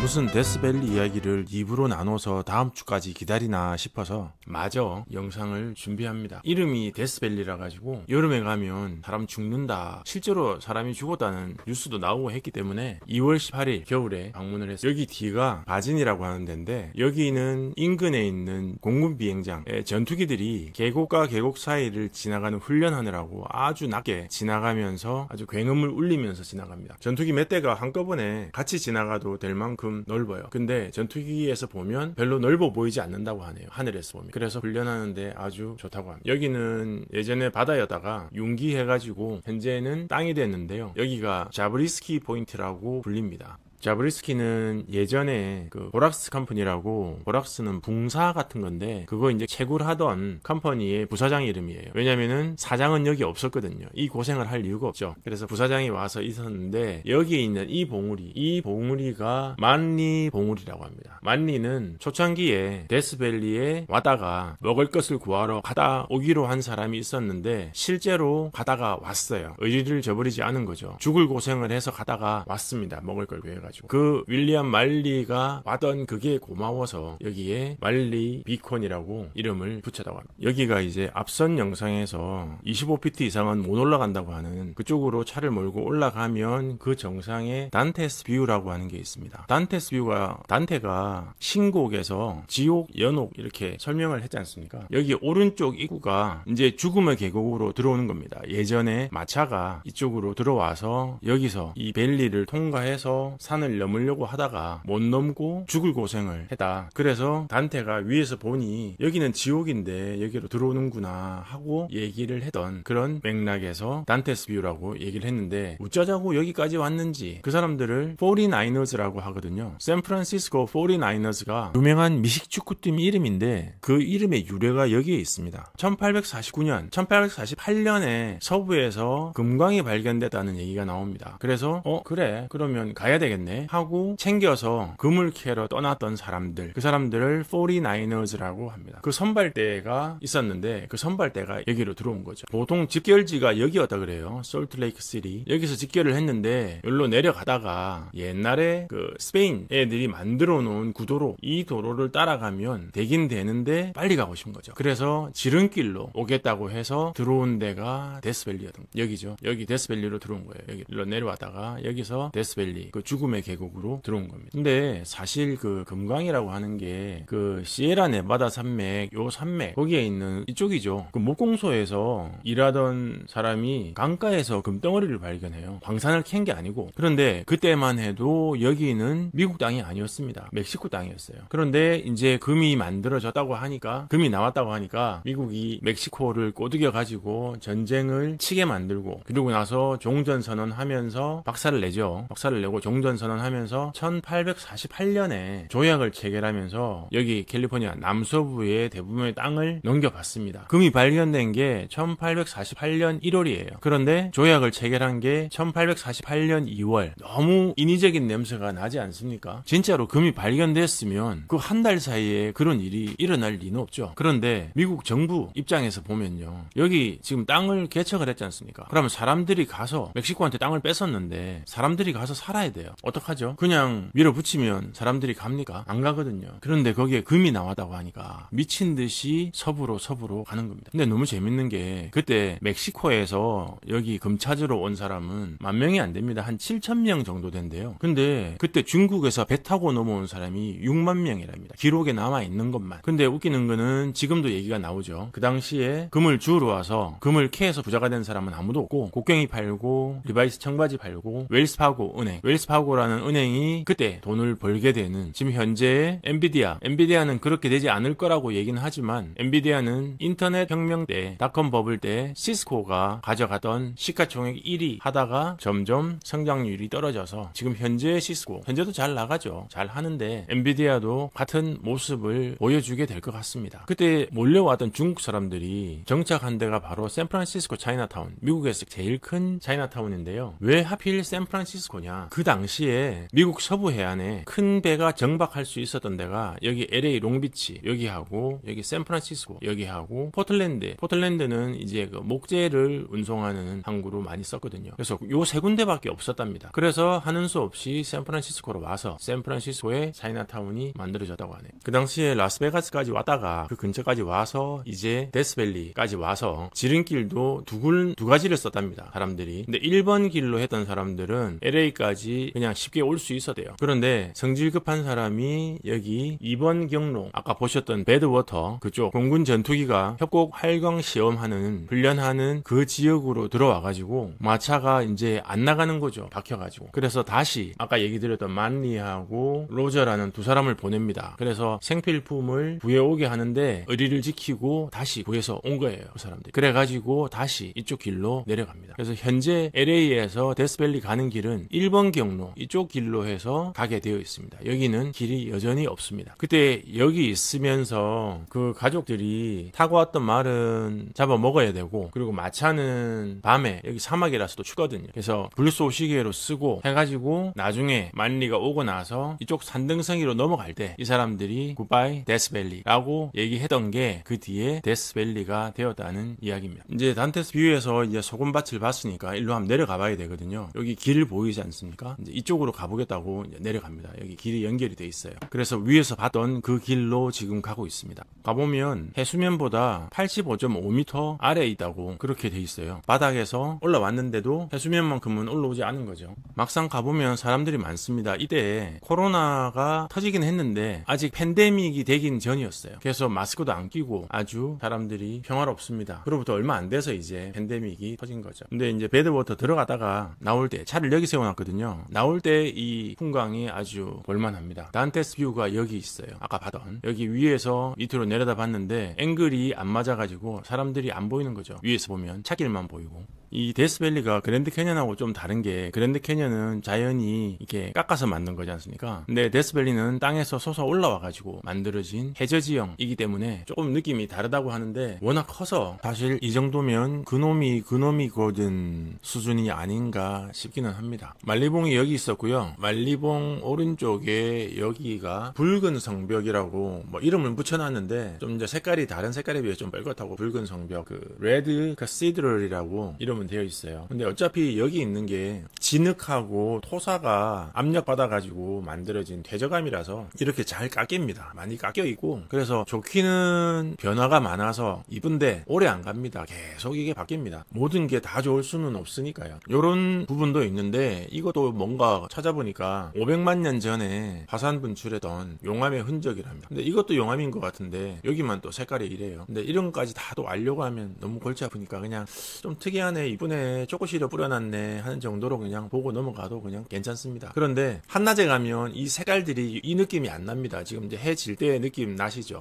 무슨 데스밸리 이야기를 2부로 나눠서 다음 주까지 기다리나 싶어서 마저 영상을 준비합니다. 이름이 데스밸리라 가지고 여름에 가면 사람 죽는다, 실제로 사람이 죽었다는 뉴스도 나오고 했기 때문에 2월 18일 겨울에 방문을 했어요. 여기 뒤가 바진이라고 하는 데인데, 여기는 인근에 있는 공군 비행장에 전투기들이 계곡과 계곡 사이를 지나가는 훈련하느라고 아주 낮게 지나가면서 아주 굉음을 울리면서 지나갑니다. 전투기 몇 대가 한꺼번에 같이 지나가도 될 만큼 넓어요. 근데 전투기에서 보면 별로 넓어 보이지 않는다고 하네요. 하늘에서 보면. 그래서 훈련하는데 아주 좋다고 합니다. 여기는 예전에 바다였다가 융기해가지고 현재는 땅이 됐는데요. 여기가 자브리스키 포인트라고 불립니다. 자브리스키는 예전에 그 보락스 컴퍼니라고, 보락스는 붕사 같은 건데 그거 이제 채굴하던 컴퍼니의 부사장 이름이에요. 왜냐면은 사장은 여기 없었거든요. 이 고생을 할 이유가 없죠. 그래서 부사장이 와서 있었는데, 여기에 있는 이 봉우리가 만리 봉우리라고 합니다. 만리는 초창기에 데스밸리에 왔다가 먹을 것을 구하러 가다 오기로 한 사람이 있었는데 실제로 가다가 왔어요. 의리를 저버리지 않은 거죠. 죽을 고생을 해서 가다가 왔습니다. 먹을 걸 구해가지고. 그 윌리엄 말리가 왔던 그게 고마워서 여기에 말리 비콘이라고 이름을 붙였다고 합니다. 여기가 이제 앞선 영상에서 25피트 이상은 못 올라간다고 하는 그쪽으로 차를 몰고 올라가면 그 정상에 단테스 뷰라고 하는 게 있습니다. 단테스 뷰가, 단테가 신곡에서 지옥, 연옥 이렇게 설명을 했지 않습니까? 여기 오른쪽 입구가 이제 죽음의 계곡으로 들어오는 겁니다. 예전에 마차가 이쪽으로 들어와서 여기서 이 밸리를 통과해서 산을 넘으려고 하다가 못 넘고 죽을 고생을 했다. 그래서 단테가 위에서 보니 여기는 지옥인데 여기로 들어오는구나 하고 얘기를 했던 그런 맥락에서 단테스 뷰라고 얘기를 했는데, 어쩌자고 여기까지 왔는지 그 사람들을 49ers라고 하거든요. 샌프란시스코 49ers가 유명한 미식 축구팀 이름인데 그 이름의 유래가 여기에 있습니다. 1849년, 1848년에 서부에서 금광이 발견됐다는 얘기가 나옵니다. 그래서 그래, 그러면 가야 되겠네 하고 챙겨서 금을 캐러 떠났던 사람들, 그 사람들을 49ers라고 합니다. 그 선발대가 있었는데 그 선발대가 여기로 들어온 거죠. 보통 집결지가 여기였다 그래요. 솔트레이크 시티. 여기서 집결을 했는데 여기로 내려가다가 옛날에 그 스페인 애들이 만들어 놓은 구도로, 이 도로를 따라가면 되긴 되는데 빨리 가고 싶은 거죠. 그래서 지름길로 오겠다고 해서 들어온 데가 데스밸리였던 거예요. 여기죠. 여기 데스밸리로 들어온 거예요. 여기로 내려왔다가 여기서 데스밸리, 그 죽음의 계곡으로 들어온 겁니다. 근데 사실 그 금광이라고 하는 게 그 시에라 네바다 산맥, 요 산맥 거기에 있는 이쪽이죠. 그 목공소에서 일하던 사람이 강가에서 금덩어리를 발견해요. 광산을 캔 게 아니고. 그런데 그때만 해도 여기는 미국 땅이 아니었습니다. 멕시코 땅이었어요. 그런데 이제 금이 만들어졌다고 하니까, 금이 나왔다고 하니까 미국이 멕시코를 꼬드겨 가지고 전쟁을 치게 만들고, 그리고 나서 종전선언하면서 박살을 내죠. 박살을 내고 종전선언하면서 1848년에 조약을 체결하면서 여기 캘리포니아 남서부의 대부분의 땅을 넘겨받습니다. 금이 발견된 게 1848년 1월이에요. 그런데 조약을 체결한 게 1848년 2월. 너무 인위적인 냄새가 나지 않습니까? 진짜로 금이 발견됐으면 그 한 달 사이에 그런 일이 일어날 리는 없죠. 그런데 미국 정부 입장에서 보면요, 여기 지금 땅을 개척을 했지 않습니까? 그러면 사람들이 가서, 멕시코한테 땅을 뺏었는데 사람들이 가서 살아야 돼요. 어떡하죠? 그냥 밀어붙이면 사람들이 갑니까? 안 가거든요. 그런데 거기에 금이 나왔다고 하니까 미친 듯이 서부로 가는 겁니다. 근데 너무 재밌는 게, 그때 멕시코에서 여기 금 찾으러 온 사람은 10,000명이 안 됩니다. 한 7,000명 정도 된대요. 근데 그때 중국에서 배 타고 넘어온 사람이 6만 명이랍니다. 기록에 남아있는 것만. 근데 웃기는 거는 지금도 얘기가 나오죠. 그 당시에 금을 주우러 와서 금을 캐서 부자가 된 사람은 아무도 없고, 곡괭이 팔고 리바이스 청바지 팔고, 웰스파고 은행, 웰스파고라는 은행이 그때 돈을 벌게 되는, 지금 현재의 엔비디아는 그렇게 되지 않을 거라고 얘기는 하지만, 엔비디아는 인터넷 혁명 때, 닷컴 버블 때 시스코가 가져갔던 시가총액 1위 하다가 점점 성장률이 떨어져서 지금 현재의 시스코, 현재도 잘 나가죠. 잘 하는데 엔비디아도 같은 모습을 보여주게 될 것 같습니다. 그때 몰려왔던 중국 사람들이 정착한 데가 바로 샌프란시스코 차이나타운, 미국에서 제일 큰 차이나타운인데요. 왜 하필 샌프란시스코냐? 그 당시에 당시에 미국 서부 해안에 큰 배가 정박할 수 있었던 데가 여기 LA 롱비치 여기하고 여기 샌프란시스코 여기하고 포틀랜드는 이제 그 목재를 운송하는 항구로 많이 썼거든요. 그래서 요 세 군데밖에 없었답니다. 그래서 하는 수 없이 샌프란시스코로 와서 샌프란시스코에 차이나타운이 만들어졌다고 하네요. 그 당시에 라스베가스까지 왔다가 그 근처까지 와서 이제 데스밸리까지 와서 지름길도 두 가지를 썼답니다. 사람들이. 근데 1번 길로 했던 사람들은 LA까지 그냥 쉽게 올 수 있었대요. 그런데 성질 급한 사람이 여기 2번 경로 아까 보셨던 배드워터 그쪽 공군 전투기가 협곡 활강 시험하는 훈련하는 그 지역으로 들어와가지고 마차가 이제 안 나가는 거죠. 박혀가지고. 그래서 다시 아까 얘기 드렸던 만리하고 로저라는 두 사람을 보냅니다. 그래서 생필품을 구해오게 하는데 의리를 지키고 다시 구해서 온 거예요. 그 사람들이. 그래가지고 다시 이쪽 길로 내려갑니다. 그래서 현재 LA에서 데스밸리 가는 길은 1번 경로 이쪽 길로 해서 가게 되어 있습니다. 여기는 길이 여전히 없습니다. 그때 여기 있으면서 그 가족들이 타고 왔던 말은 잡아 먹어야 되고 그리고 마차는 밤에 여기 사막이라서 또 춥거든요. 그래서 불쏘시개로 쓰고 해가지고 나중에 만리가 오고 나서 이쪽 산등성이로 넘어갈 때 이 사람들이 굿바이 데스밸리라고 얘기했던 게 그 뒤에 데스밸리가 되었다는 이야기입니다. 이제 단테스 뷰에서 이제 소금밭을 봤으니까 일로 한번 내려가 봐야 되거든요. 여기 길 보이지 않습니까? 이제 이쪽으로 가보겠다고 이제 내려갑니다. 여기 길이 연결이 돼 있어요. 그래서 위에서 봤던 그 길로 지금 가고 있습니다. 가보면 해수면보다 85.5m 아래에 있다고 그렇게 돼 있어요. 바닥에서 올라왔는데도 해수면만큼은 올라오지 않은 거죠. 막상 가보면 사람들이 많습니다. 이때 코로나가 터지긴 했는데 아직 팬데믹이 되긴 전이었어요. 그래서 마스크도 안 끼고 아주 사람들이 평화롭습니다. 그로부터 얼마 안 돼서 이제 팬데믹이 터진 거죠. 근데 이제 배드워터 들어가다가 나올 때 차를 여기 세워놨거든요. 나올 때 이 풍광이 아주 볼만합니다. 단테스 뷰가 여기 있어요. 아까 봤던 여기 위에서 밑으로 내려다 봤는데 앵글이 안 맞아가지고 사람들이 안 보이는 거죠. 위에서 보면 차길만 보이고. 이 데스밸리가 그랜드 캐년하고 좀 다른 게 그랜드 캐년은 자연이 이렇게 깎아서 만든 거지 않습니까? 근데 데스밸리는 땅에서 솟아 올라와가지고 만들어진 해저지형이기 때문에 조금 느낌이 다르다고 하는데 워낙 커서 사실 이 정도면 그놈이거든 수준이 아닌가 싶기는 합니다. 말리봉이 여기 있었고요. 말리봉 오른쪽에 여기가 붉은 성벽이라고 뭐 이름을 붙여놨는데 좀 이제 색깔이 다른 색깔에 비해 좀 뻘겋다고 붉은 성벽 그 레드 카시드럴이라고 이름 되어 있어요. 근데 어차피 여기 있는 게 진흙하고 토사가 압력받아가지고 만들어진 퇴적암이라서 이렇게 잘 깎입니다. 많이 깎여 있고 그래서 좋기는 변화가 많아서 이쁜데 오래 안 갑니다. 계속 이게 바뀝니다. 모든 게 다 좋을 수는 없으니까요. 이런 부분도 있는데 이것도 뭔가 찾아보니까 500만 년 전에 화산 분출했던 용암의 흔적이랍니다. 근데 이것도 용암인 것 같은데 여기만 또 색깔이 이래요. 근데 이런 것까지 다 또 알려고 하면 너무 골치 아프니까 그냥 좀 특이하네 이쁘네 초코시럽 뿌려놨네 하는 정도로 그냥 보고 넘어가도 그냥 괜찮습니다. 그런데 한낮에 가면 이 색깔들이 이 느낌이 안 납니다. 지금 이제 해 질 때 느낌 나시죠?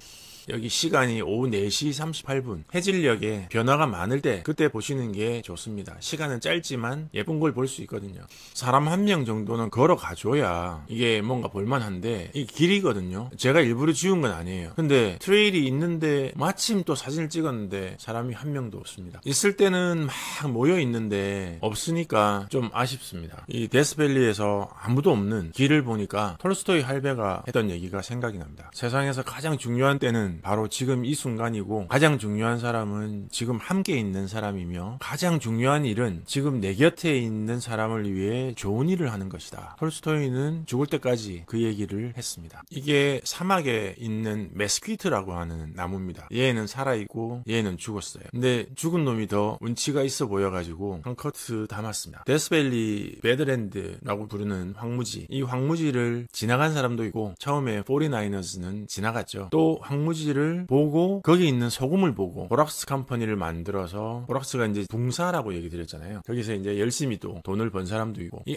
여기 시간이 오후 4시 38분 해질녘에 변화가 많을 때 그때 보시는 게 좋습니다. 시간은 짧지만 예쁜 걸 볼 수 있거든요. 사람 한 명 정도는 걸어가줘야 이게 뭔가 볼만한데 이게 길이거든요. 제가 일부러 지운 건 아니에요. 근데 트레일이 있는데 마침 또 사진을 찍었는데 사람이 한 명도 없습니다. 있을 때는 막 모여 있는데 없으니까 좀 아쉽습니다. 이 데스밸리에서 아무도 없는 길을 보니까 톨스토이 할배가 했던 얘기가 생각이 납니다. 세상에서 가장 중요한 때는 바로 지금 이 순간이고 가장 중요한 사람은 지금 함께 있는 사람이며 가장 중요한 일은 지금 내 곁에 있는 사람을 위해 좋은 일을 하는 것이다. 톨스토이는 죽을 때까지 그 얘기를 했습니다. 이게 사막에 있는 메스퀴트라고 하는 나무입니다. 얘는 살아있고 얘는 죽었어요. 근데 죽은 놈이 더 운치가 있어 보여가지고 한 커트 담았습니다. 데스밸리 배드랜드라고 부르는 황무지, 이 황무지를 지나간 사람도 있고 처음에 49ers는 지나갔죠. 또 황무지 를 보고 거기 있는 소금을 보고 보락스 컴퍼니를 만들어서 보락스가 이제 붕사라고 얘기 드렸잖아요. 거기서 이제 열심히 또 돈을 번 사람도 있고 이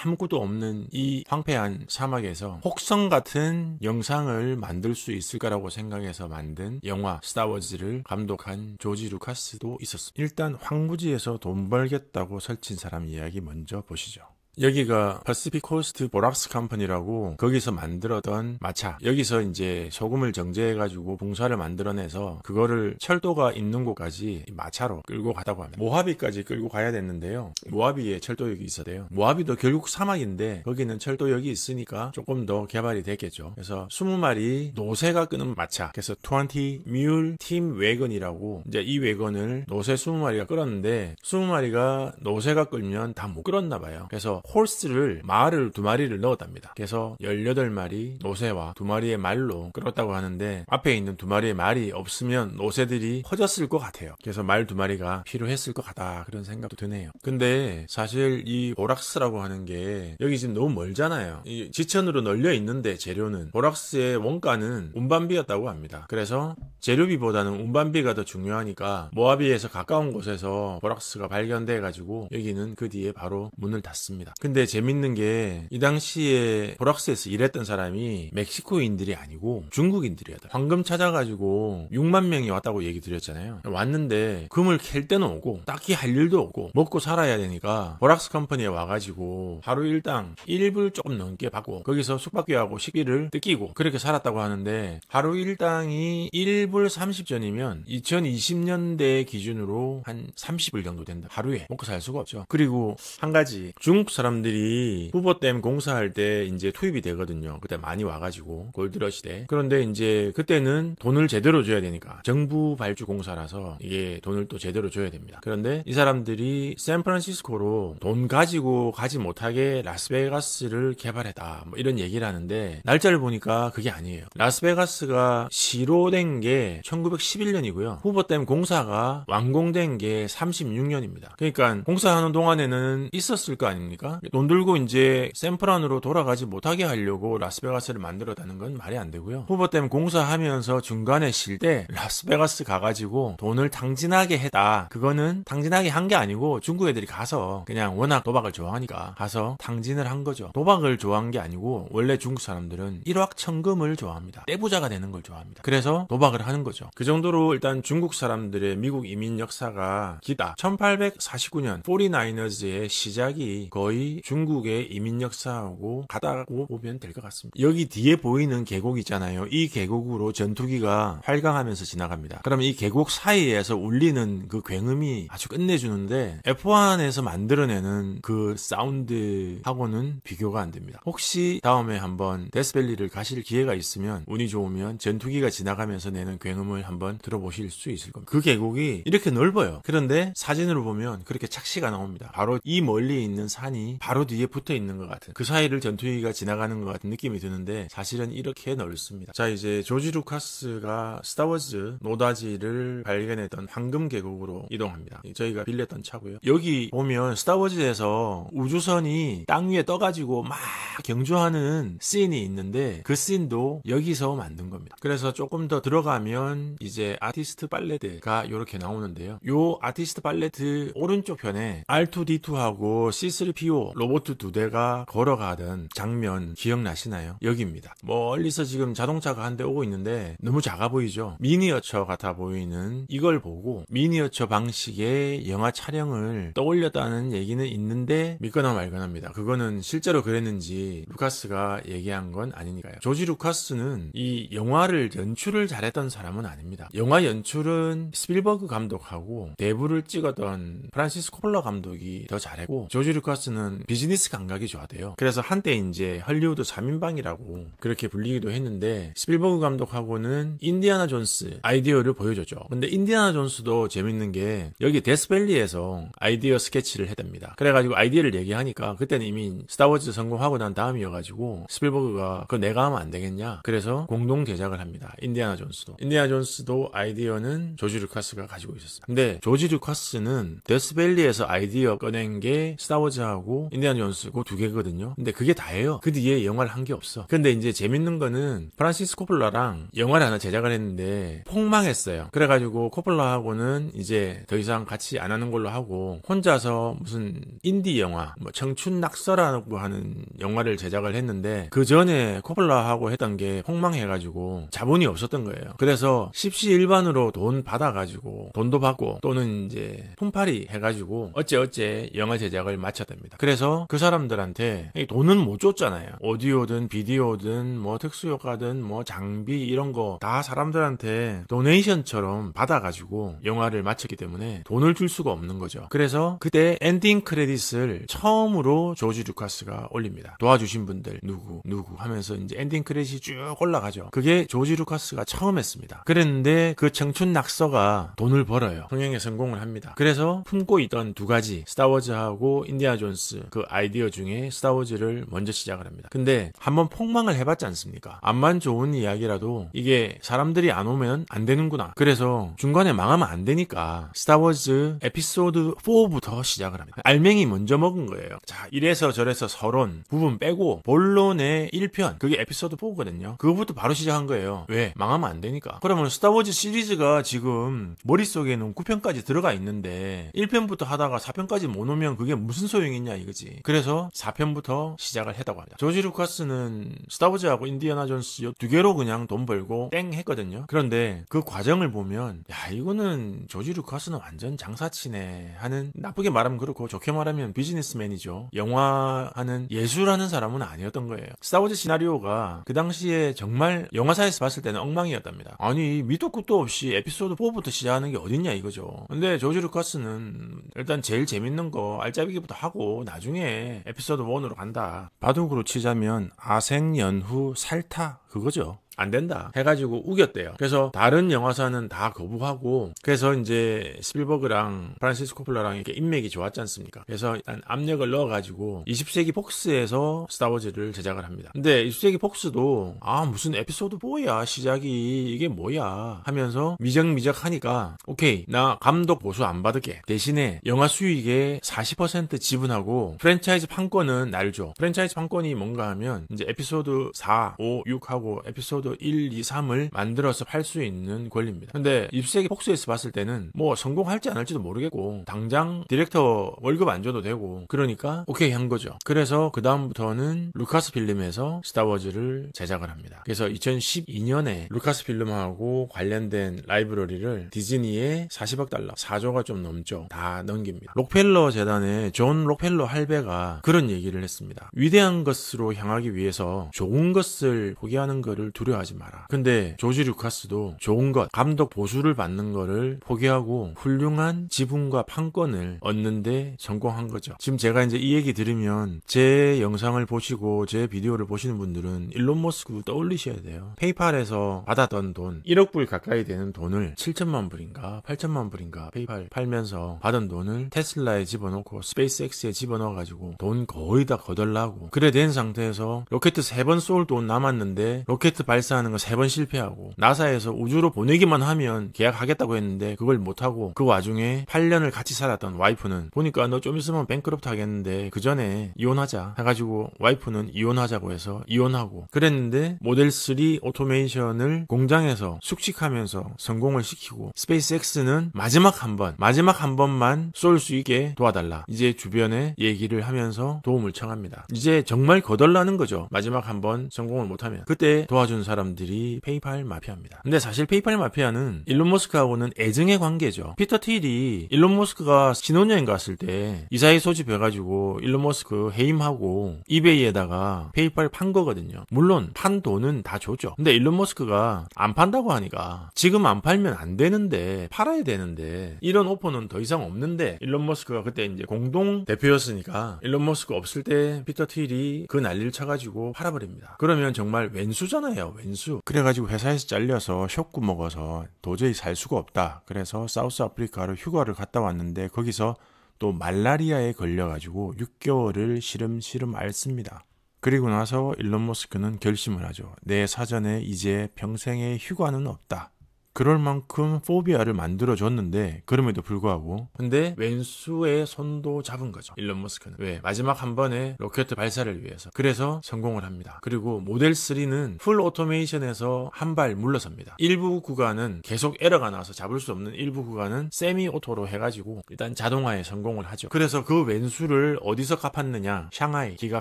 아무것도 없는 이 황폐한 사막에서 혹성 같은 영상을 만들 수 있을까라고 생각해서 만든 영화 스타워즈를 감독한 조지 루카스도 있었습니다. 일단 황무지에서 돈 벌겠다고 설친 사람 이야기 먼저 보시죠. 여기가 퍼시픽 코스트 보락스 컴퍼니라고 거기서 만들었던 마차. 여기서 이제 소금을 정제해가지고 붕사를 만들어내서 그거를 철도가 있는 곳까지 마차로 끌고 가다고 합니다. 모하비까지 끌고 가야 됐는데요. 모하비에 철도역이 있어대요. 모하비도 결국 사막인데 거기는 철도역이 있으니까 조금 더 개발이 됐겠죠. 그래서 20마리 노새가 끄는 마차. 그래서 20 뮬 팀 웨건이라고 이제 이 웨건을 노새 20마리가 끌었는데 20마리가 노새가 끌면 다 못 끌었나 봐요. 그래서 홀스를 말을 2마리를 넣었답니다. 그래서 18마리 노새와 2마리의 말로 끌었다고 하는데 앞에 있는 2마리의 말이 없으면 노새들이 퍼졌을 것 같아요. 그래서 말 2마리가 필요했을 것 같다 그런 생각도 드네요. 근데 사실 이 보락스라고 하는 게 여기 지금 너무 멀잖아요. 이 지천으로 널려 있는데 재료는 보락스의 원가는 운반비였다고 합니다. 그래서 재료비보다는 운반비가 더 중요하니까 모하비에서 가까운 곳에서 보락스가 발견돼 가지고 여기는 그 뒤에 바로 문을 닫습니다. 근데 재밌는 게 이 당시에 보락스에서 일했던 사람이 멕시코인들이 아니고 중국인들이었다. 황금 찾아가지고 6만 명이 왔다고 얘기 드렸잖아요. 왔는데 금을 캘 때는 오고 딱히 할 일도 없고 먹고 살아야 되니까 보락스 컴퍼니에 와가지고 하루 일당 1불 조금 넘게 받고 거기서 숙박비하고 식비를 뜯기고 그렇게 살았다고 하는데 하루 일당이 1불 30전이면 2020년대 기준으로 한 30불 정도 된다. 하루에 먹고 살 수가 없죠. 그리고 한 가지 중국 사람들이 후보댐 공사할 때 이제 투입이 되거든요. 그때 많이 와가지고 골드러시 때. 그런데 이제 그때는 돈을 제대로 줘야 되니까 정부 발주 공사라서 이게 돈을 또 제대로 줘야 됩니다. 그런데 이 사람들이 샌프란시스코로 돈 가지고 가지 못하게 라스베가스를 개발했다. 뭐 이런 얘기를 하는데 날짜를 보니까 그게 아니에요. 라스베가스가 시로 된 게 1911년이고요. 후보댐 공사가 완공된 게 36년입니다. 그러니까 공사하는 동안에는 있었을 거 아닙니까? 돈 들고 이제 샌프란으로 돌아가지 못하게 하려고 라스베가스를 만들었다는 건 말이 안 되고요. 후보댐 공사하면서 중간에 쉴 때 라스베가스 가가지고 돈을 탕진하게 했다. 그거는 탕진하게 한 게 아니고 중국 애들이 가서 그냥 워낙 도박을 좋아하니까 가서 탕진을 한 거죠. 도박을 좋아한 게 아니고 원래 중국 사람들은 일확천금을 좋아합니다. 떼부자가 되는 걸 좋아합니다. 그래서 도박을 하는 거죠. 그 정도로 일단 중국 사람들의 미국 이민 역사가 기다. 1849년 49ers의 시작이 거의 중국의 이민 역사하고 같다고 보면 될 것 같습니다. 여기 뒤에 보이는 계곡 있잖아요. 이 계곡으로 전투기가 활강하면서 지나갑니다. 그러면 이 계곡 사이에서 울리는 그 굉음이 아주 끝내주는데 F1에서 만들어내는 그 사운드하고는 비교가 안 됩니다. 혹시 다음에 한번 데스밸리를 가실 기회가 있으면 운이 좋으면 전투기가 지나가면서 내는 굉음을 한번 들어보실 수 있을 겁니다. 그 계곡이 이렇게 넓어요. 그런데 사진으로 보면 그렇게 착시가 나옵니다. 바로 이 멀리 있는 산이 바로 뒤에 붙어 있는 것 같은 그 사이를 전투기가 지나가는 것 같은 느낌이 드는데 사실은 이렇게 넓습니다. 자, 이제 조지 루카스가 스타워즈 노다지를 발견했던 황금 계곡으로 이동합니다. 저희가 빌렸던 차고요. 여기 보면 스타워즈에서 우주선이 땅 위에 떠가지고 막 경주하는 씬이 있는데 그 씬도 여기서 만든 겁니다. 그래서 조금 더 들어가면 이제 아티스트 팔레트가 이렇게 나오는데요. 요 아티스트 팔레트 오른쪽 편에 R2D2하고 C3PO 로봇 2대가 걸어가던 장면 기억나시나요? 여기입니다. 멀리서 지금 자동차가 한 대 오고 있는데 너무 작아 보이죠? 미니어처 같아 보이는 이걸 보고 미니어처 방식의 영화 촬영을 떠올렸다는 얘기는 있는데 믿거나 말거나입니다. 그거는 실제로 그랬는지 루카스가 얘기한 건 아니니까요. 조지 루카스는 이 영화를 연출을 잘했던 사람은 아닙니다. 영화 연출은 스필버그 감독하고 대부를 찍었던 프란시스 코폴라 감독이 더 잘했고 조지 루카스는 비즈니스 감각이 좋아돼요. 그래서 한때 이제 헐리우드 3인방이라고 그렇게 불리기도 했는데 스필버그 감독하고는 인디아나 존스 아이디어를 보여줬죠. 근데 인디아나 존스도 재밌는 게 여기 데스밸리에서 아이디어 스케치를 했답니다. 그래가지고 아이디어를 얘기하니까 그때는 이미 스타워즈 성공하고 난 다음이어가지고 스필버그가 그거 내가 하면 안 되겠냐 그래서 공동 제작을 합니다. 인디아나 존스도 아이디어는 조지 루카스가 가지고 있었어요. 근데 조지 루카스는 데스밸리에서 아이디어 꺼낸 게 스타워즈하고 인디아나 존스 그 두 개거든요. 근데 그게 다예요. 그 뒤에 영화를 한 게 없어. 근데 이제 재밌는 거는 프란시스 코폴라랑 영화를 하나 제작을 했는데 폭망했어요. 그래가지고 코폴라하고는 이제 더 이상 같이 안 하는 걸로 하고 혼자서 무슨 인디 영화 뭐 청춘 낙서라고 하는 영화를 제작을 했는데 그 전에 코폴라하고 했던 게 폭망해가지고 자본이 없었던 거예요. 그래서 십시일반으로 돈 받아가지고 돈도 받고 또는 이제 품팔이 해가지고 어째 영화 제작을 마쳤답니다. 그래서 그 사람들한테 돈은 못 줬잖아요. 오디오든 비디오든 뭐 특수효과든 뭐 장비 이런 거 다 사람들한테 도네이션처럼 받아가지고 영화를 마쳤기 때문에 돈을 줄 수가 없는 거죠. 그래서 그때 엔딩 크레딧을 처음으로 조지 루카스가 올립니다. 도와주신 분들 누구 하면서 이제 엔딩 크레딧이 쭉 올라가죠. 그게 조지 루카스가 처음 했습니다. 그랬는데 그 청춘 낙서가 돈을 벌어요. 흥행에 성공을 합니다. 그래서 품고 있던 두 가지 스타워즈하고 인디아나 존스 그 아이디어 중에 스타워즈를 먼저 시작을 합니다. 근데 한번 폭망을 해봤지 않습니까? 암만 좋은 이야기라도 이게 사람들이 안 오면 안 되는구나. 그래서 중간에 망하면 안 되니까 스타워즈 에피소드 4부터 시작을 합니다. 알맹이 먼저 먹은 거예요. 자, 이래서 저래서 서론 부분 빼고 본론의 1편 그게 에피소드 4거든요. 그거부터 바로 시작한 거예요. 왜? 망하면 안 되니까. 그러면 스타워즈 시리즈가 지금 머릿속에는 9편까지 들어가 있는데 1편부터 하다가 4편까지 못 오면 그게 무슨 소용이 있냐 이거지. 그래서 4편부터 시작을 했다고 합니다. 조지 루카스는 스타워즈하고 인디아나 존스 두 개로 그냥 돈 벌고 땡 했거든요. 그런데 그 과정을 보면 야 이거는 조지 루카스는 완전 장사치네 하는, 나쁘게 말하면 그렇고 좋게 말하면 비즈니스맨이죠. 영화하는 예술하는 사람은 아니었던 거예요. 스타워즈 시나리오가 그 당시에 정말 영화사에서 봤을 때는 엉망이었답니다. 아니 밑도 끝도 없이 에피소드 4부터 시작하는 게 어딨냐 이거죠. 근데 조지 루카스는 일단 제일 재밌는 거 알짜배기부터 하고 나중에 에피소드 1으로 간다. 바둑으로 치자면 아생연후 살타 그거죠. 안 된다 해가지고 우겼대요. 그래서 다른 영화사는 다 거부하고, 그래서 이제 스필버그랑 프란시스 코플라랑 이렇게 인맥이 좋았지 않습니까? 그래서 일단 압력을 넣어가지고 20세기 폭스에서 스타워즈를 제작을 합니다. 근데 20세기 폭스도 무슨 에피소드 4야 시작이 이게 뭐야 하면서 미적미적 하니까 오케이 나 감독 보수 안 받을게. 대신에 영화 수익의 40% 지분하고 프랜차이즈 판권은 날 줘. 프랜차이즈 판권이 뭔가 하면 이제 에피소드 4, 5, 6하고 에피소드 1, 2, 3을 만들어서 팔 수 있는 권리입니다. 근데 20세기 폭스에서 봤을 때는 뭐 성공할지 안 할지도 모르겠고 당장 디렉터 월급 안 줘도 되고 그러니까 오케이 한 거죠. 그래서 그 다음부터는 루카스 필름에서 스타워즈를 제작을 합니다. 그래서 2012년에 루카스 필름하고 관련된 라이브러리를 디즈니에 40억 달러, 4조가 좀 넘죠. 다 넘깁니다. 록펠러 재단의 존 록펠러 할배가 그런 얘기를 했습니다. 위대한 것으로 향하기 위해서 좋은 것을 포기하는 거를 두려워하지 마라. 근데 조지 루카스도 좋은 것, 감독 보수를 받는 거를 포기하고 훌륭한 지분과 판권을 얻는데 성공한 거죠. 지금 제가 이제 이 얘기 들으면 제 영상을 보시고 제 비디오를 보시는 분들은 일론 머스크 떠올리셔야 돼요. 페이팔에서 받았던 돈 1억 불 가까이 되는 돈을 7천만 불인가 8천만 불인가 페이팔 팔면서 받은 돈을 테슬라에 집어넣고 스페이스X에 집어넣어가지고 돈 거의 다 거덜나고 그래 된 상태에서 로켓 3번 쏠 돈 남았는데 로켓 발사하는 거 3번 실패하고 나사에서 우주로 보내기만 하면 계약하겠다고 했는데 그걸 못하고 그 와중에 8년을 같이 살았던 와이프는 보니까 너 좀 있으면 뱅크럽트 하겠는데 그 전에 이혼하자 해가지고 와이프는 이혼하자고 해서 이혼하고 그랬는데 모델 3 오토메이션을 공장에서 숙식하면서 성공을 시키고 스페이스X는 마지막 한 번만 쏠 수 있게 도와달라 이제 주변에 얘기를 하면서 도움을 청합니다. 이제 정말 거덜나는 거죠. 마지막 한 번 성공을 못하면. 그때 도와준 사람들이 페이팔 마피아입니다. 근데 사실 페이팔 마피아는 일론 머스크하고는 애증의 관계죠. 피터 틸이 일론 머스크가 신혼여행 갔을 때 이사회 소집해가지고 일론 머스크 해임하고 이베이에다가 페이팔 판 거거든요. 물론 판 돈은 다 줬죠. 근데 일론 머스크가 안 판다고 하니까 지금 안 팔면 안 되는데 팔아야 되는데 이런 오퍼는 더 이상 없는데 일론 머스크가 그때 이제 공동 대표였으니까 일론 머스크 없을 때 피터 틸이 그 난리를 쳐가지고 팔아버립니다. 그러면 정말 왼수잖아요. 왼수. 그래가지고 회사에서 잘려서 쇼구 먹어서 도저히 살 수가 없다. 그래서 사우스 아프리카로 휴가를 갔다 왔는데 거기서 또 말라리아에 걸려가지고 6개월을 시름시름 앓습니다. 그리고 나서 일론 머스크는 결심을 하죠. 내 사전에 이제 평생의 휴가는 없다. 그럴 만큼 포비아를 만들어줬는데 그럼에도 불구하고 근데 왼수의 손도 잡은 거죠. 일론 머스크는. 왜? 마지막 한 번에 로켓 발사를 위해서. 그래서 성공을 합니다. 그리고 모델 3는 풀 오토메이션에서 한 발 물러섭니다. 일부 구간은 계속 에러가 나와서 잡을 수 없는 일부 구간은 세미 오토로 해가지고 일단 자동화에 성공을 하죠. 그래서 그 왼수를 어디서 갚았느냐? 샹하이 기가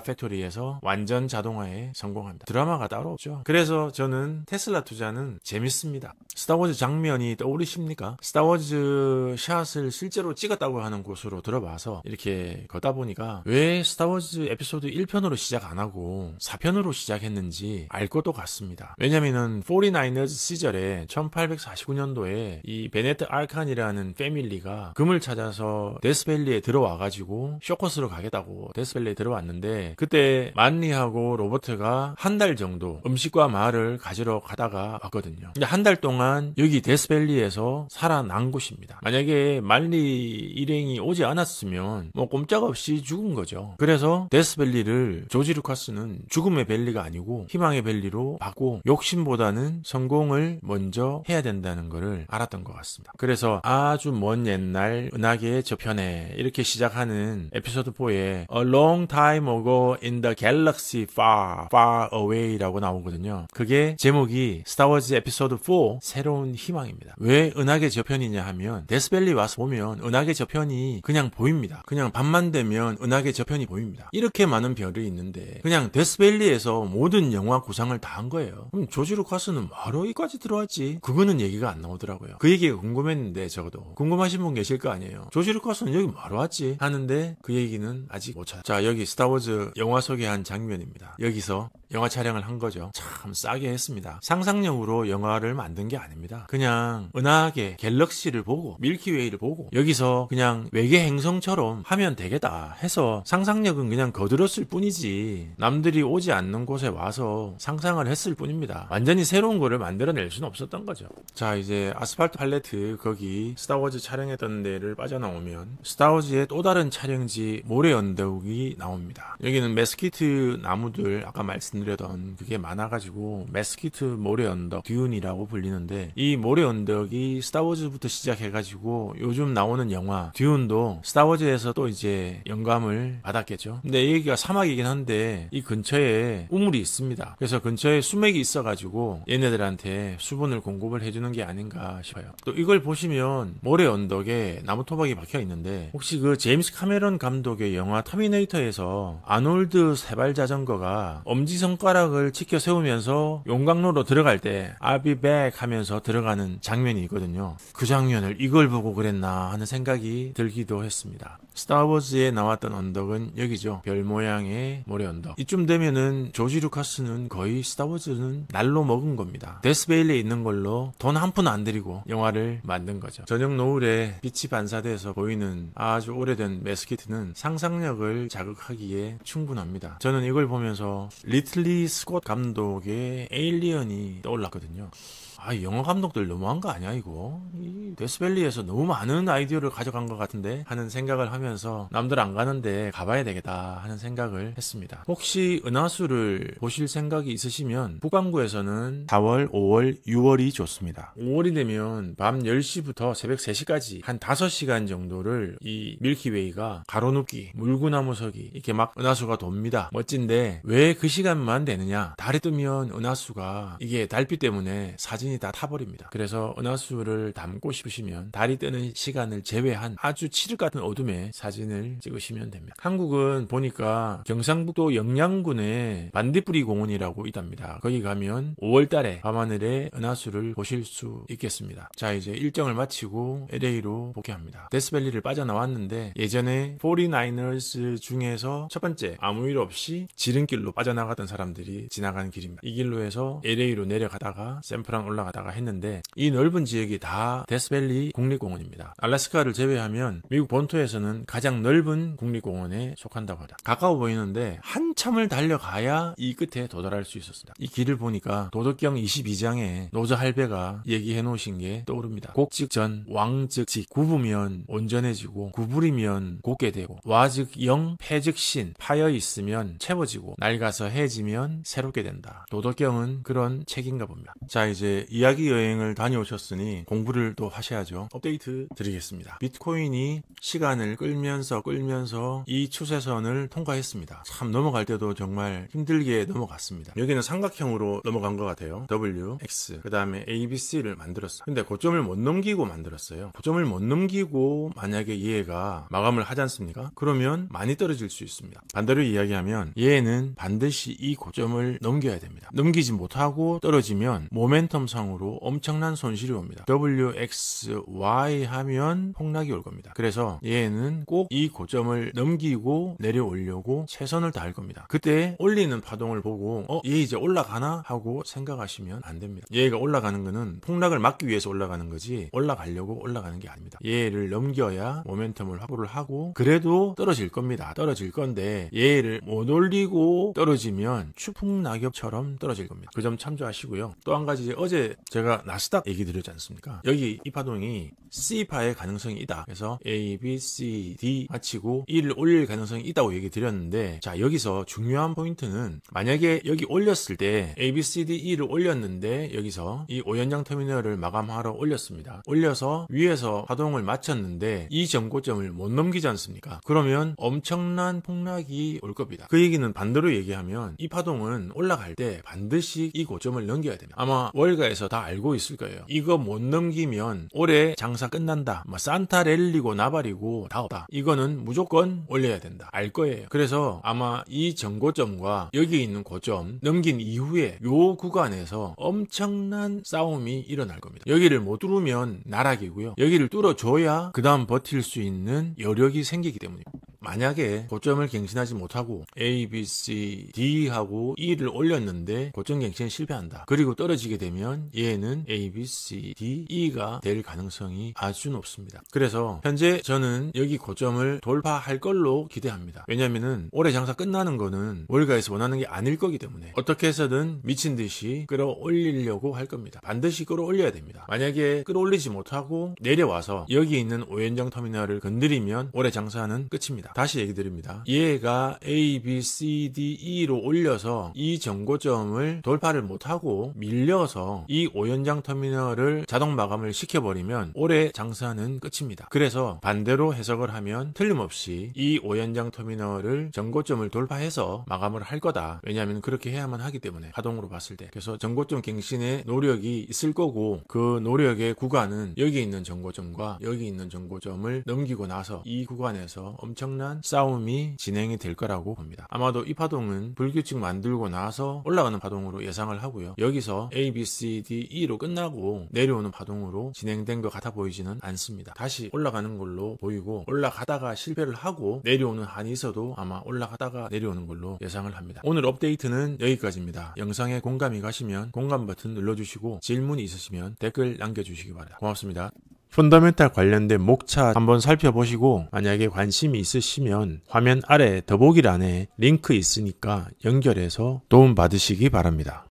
팩토리에서 완전 자동화에 성공합니다. 드라마가 따로 없죠. 그래서 저는 테슬라 투자는 재밌습니다. 스타워즈 스타워즈 장면이 떠오르십니까? 스타워즈 샷을 실제로 찍었다고 하는 곳으로 들어봐서 이렇게 걷다 보니까 왜 스타워즈 에피소드 1편으로 시작 안 하고 4편으로 시작했는지 알 것도 같습니다. 왜냐면은 49ers 시절에 1849년도에 이 베네트 알칸이라는 패밀리가 금을 찾아서 데스밸리에 들어와가지고 쇼커스로 가겠다고 데스밸리에 들어왔는데, 그때 만리하고 로버트가 한 달 정도 음식과 말을 가지러 가다가 왔거든요. 근데 한 달 동안 여기 데스밸리에서 살아난 곳입니다. 만약에 만리 일행이 오지 않았으면 뭐 꼼짝없이 죽은 거죠. 그래서 데스밸리를 조지 루카스는 죽음의 밸리가 아니고 희망의 밸리로 바꾸고 욕심보다는 성공을 먼저 해야 된다는 것을 알았던 것 같습니다. 그래서 아주 먼 옛날 은하계의 저편에 이렇게 시작하는 에피소드 4에 A long time ago in the galaxy far, far away라고 나오거든요. 그게 제목이 스타워즈 에피소드 4 새로운 희망입니다. 왜 은하계 저편이냐 하면 데스밸리 와서 보면 은하계 저편이 그냥 보입니다. 그냥 밤만 되면 은하계 저편이 보입니다. 이렇게 많은 별이 있는데 그냥 데스밸리에서 모든 영화 구상을 다 한 거예요. 그럼 조지 루카스는 뭐하러 여기까지 들어왔지? 그거는 얘기가 안 나오더라고요. 그 얘기가 궁금했는데 적어도 궁금하신 분 계실 거 아니에요. 조지 루카스는 여기 뭐하러 왔지? 하는데 그 얘기는 아직 못 찾았어요. 자, 여기 스타워즈 영화 소개한 장면입니다. 여기서 영화 촬영을 한 거죠. 참 싸게 했습니다. 상상력으로 영화를 만든 게 아닙니다. 그냥 은하계 갤럭시를 보고 밀키웨이를 보고 여기서 그냥 외계 행성처럼 하면 되겠다 해서 상상력은 그냥 거들었을 뿐이지 남들이 오지 않는 곳에 와서 상상을 했을 뿐입니다. 완전히 새로운 거를 만들어낼 수는 없었던 거죠. 자, 이제 아스팔트 팔레트 거기 스타워즈 촬영했던 데를 빠져나오면 스타워즈의 또 다른 촬영지 모래 언덕이 나옵니다. 여기는 메스키트 나무들 아까 말씀드렸던 그게 많아가지고 메스키트 모래 언덕 듀운이라고 불리는데, 이 모래 언덕이 스타워즈부터 시작해가지고 요즘 나오는 영화 듀운도 스타워즈에서 또 이제 영감을 받았겠죠. 근데 여기가 사막이긴 한데 이 근처에 우물이 있습니다. 그래서 근처에 수맥이 있어가지고 얘네들한테 수분을 공급을 해주는 게 아닌가 싶어요. 또 이걸 보시면 모래 언덕에 나무 토막이 박혀 있는데, 혹시 그 제임스 카메론 감독의 영화 터미네이터에서 아놀드 세발 자전거가 엄지손가락을 치켜 세우면서 용광로로 들어갈 때 I'll be back 하면서 들어가는 장면이 있거든요. 그 장면을 이걸 보고 그랬나 하는 생각이 들기도 했습니다. 스타워즈에 나왔던 언덕은 여기죠. 별 모양의 모래 언덕. 이쯤 되면은 조지 루카스는 거의 스타워즈는 날로 먹은 겁니다. 데스밸리에 있는 걸로 돈 한 푼 안 들이고 영화를 만든 거죠. 저녁 노을에 빛이 반사돼서 보이는 아주 오래된 메스키트는 상상력을 자극하기에 충분합니다. 저는 이걸 보면서 리틀리 스콧 감독의 에일리언이 떠올랐거든요. 아, 영화 감독들 너무한 거 아니야 이거? 이 데스밸리에서 너무 많은 아이디어를 가져간 것 같은데 하는 생각을 하면서 남들 안 가는데 가봐야 되겠다 하는 생각을 했습니다. 혹시 은하수를 보실 생각이 있으시면 북반구에서는 4월, 5월, 6월이 좋습니다. 5월이 되면 밤 10시부터 새벽 3시까지 한 5시간 정도를 이 밀키웨이가 가로눕기, 물구나무서기 이렇게 막 은하수가 돕니다. 멋진데 왜 그 시간만 되느냐? 달이 뜨면 은하수가 이게 달빛 때문에 사진이 다 타버립니다. 그래서 은하수를 담고 싶으시면 달이 뜨는 시간을 제외한 아주 칠흑 같은 어둠에 사진을 찍으시면 됩니다. 한국은 보니까 경상북도 영양군에 반딧불이 공원이라고 있답니다. 거기 가면 5월달에 밤하늘에 은하수를 보실 수 있겠습니다. 자, 이제 일정을 마치고 LA로 복귀합니다. 데스밸리를 빠져나왔는데 예전에 49ers 중에서 첫 번째 아무 일 없이 지름길로 빠져나갔던 사람들이 지나가는 길입니다. 이 길로 해서 LA로 내려가다가 샌프란 올라가다가 했는데, 이 넓은 지역이 다 데스밸리 국립공원입니다. 알래스카를 제외하면 미국 본토에서는 가장 넓은 국립공원에 속한다고 합니다. 가까워 보이는데 한참을 달려가야 이 끝에 도달할 수 있었습니다. 이 길을 보니까 도덕경 22장에 노저 할배가 얘기해 놓으신 게 떠오릅니다. 곡즉전, 왕즉직, 굽으면 온전해지고 구부리면 곱게 되고 와즉영, 패즉신, 파여 있으면 채워지고 낡아서 해지면 새롭게 된다. 도덕경은 그런 책인가 봅니다. 자, 이제 이야기 여행을 다녀오셨으니 공부를 또 하셔야죠. 업데이트 드리겠습니다. 비트코인이 시간을 끌면서 이 추세선을 통과했습니다. 참 넘어갈 때도 정말 힘들게 넘어갔습니다. 여기는 삼각형으로 넘어간 것 같아요. W, X, 그 다음에 ABC를 만들었어요. 근데 고점을 못 넘기고 만들었어요. 고점을 못 넘기고 만약에 얘가 마감을 하지 않습니까? 그러면 많이 떨어질 수 있습니다. 반대로 이야기하면 얘는 반드시 이 고점을 넘겨야 됩니다. 넘기지 못하고 떨어지면 모멘텀 상으로 엄청난 손실이 옵니다. WXY 하면 폭락이 올 겁니다. 그래서 얘는 꼭 이 고점을 넘기고 내려오려고 최선을 다할 겁니다. 그때 올리는 파동을 보고 얘 이제 올라가나 하고 생각하시면 안 됩니다. 얘가 올라가는 거는 폭락을 막기 위해서 올라가는 거지 올라가려고 올라가는 게 아닙니다. 얘를 넘겨야 모멘텀을 확보를 하고 그래도 떨어질 겁니다. 떨어질 건데 얘를 못 올리고 떨어지면 추풍 낙엽처럼 떨어질 겁니다. 그 점 참조하시고요. 또 한 가지 어제 제가 나스닥 얘기 드렸지 않습니까? 여기 이 파동이 C파의 가능성이 있다. 그래서 A, B, C, D 마치고 E를 올릴 가능성이 있다고 얘기 드렸는데 자 여기서 중요한 포인트는 만약에 여기 올렸을 때 A, B, C, D, E를 올렸는데 여기서 이 5연장 터미널을 마감하러 올렸습니다. 올려서 위에서 파동을 마쳤는데 이 전고점을 못 넘기지 않습니까? 그러면 엄청난 폭락이 올 겁니다. 그 얘기는 반대로 얘기하면 이 파동은 올라갈 때 반드시 이 고점을 넘겨야 됩니다. 아마 월가에서 다 알고 있을 거예요. 이거 못 넘기면 올해 장사 끝난다. 산타랠리고 나발이고 다 없다. 이거는 무조건 올려야 된다. 알 거예요. 그래서 아마 이 전고점과 여기 있는 고점 넘긴 이후에 요 구간에서 엄청난 싸움이 일어날 겁니다. 여기를 못 뚫으면 나락이고요. 여기를 뚫어줘야 그 다음 버틸 수 있는 여력이 생기기 때문입니다. 만약에 고점을 갱신하지 못하고 A, B, C, D 하고 E를 올렸는데 고점 갱신 실패한다. 그리고 떨어지게 되면 얘는 A, B, C, D, E가 될 가능성이 아주 높습니다. 그래서 현재 저는 여기 고점을 돌파할 걸로 기대합니다. 왜냐면은 올해 장사 끝나는 거는 월가에서 원하는 게 아닐 거기 때문에 어떻게 해서든 미친 듯이 끌어올리려고 할 겁니다. 반드시 끌어올려야 됩니다. 만약에 끌어올리지 못하고 내려와서 여기 있는 5연장 터미널을 건드리면 올해 장사는 끝입니다. 다시 얘기 드립니다. 얘가 A, B, C, D, E로 올려서 이 전고점을 돌파를 못하고 밀려서 이 5연장 터미널을 자동 마감을 시켜버리면 올해 장사는 끝입니다. 그래서 반대로 해석을 하면 틀림없이 이 5연장 터미널을 전고점을 돌파해서 마감을 할 거다. 왜냐하면 그렇게 해야만 하기 때문에 파동으로 봤을 때. 그래서 전고점 갱신의 노력이 있을 거고 그 노력의 구간은 여기 있는 전고점과 여기 있는 전고점을 넘기고 나서 이 구간에서 엄청난 싸움이 진행이 될 거라고 봅니다. 아마도 이 파동은 불규칙 만들고 나서 올라가는 파동으로 예상을 하고요. 여기서 A, B, C, D, E로 끝나고 내려오는 파동으로 진행된 것 같아 보이지는 않습니다. 다시 올라가는 걸로 보이고 올라가다가 실패를 하고 내려오는 한이 있어도 아마 올라가다가 내려오는 걸로 예상을 합니다. 오늘 업데이트는 여기까지입니다. 영상에 공감이 가시면 공감 버튼 눌러주시고 질문이 있으시면 댓글 남겨주시기 바랍니다. 고맙습니다. 펀더멘탈 관련된 목차 한번 살펴보시고 만약에 관심이 있으시면 화면 아래 더보기란에 링크 있으니까 연결해서 도움 받으시기 바랍니다.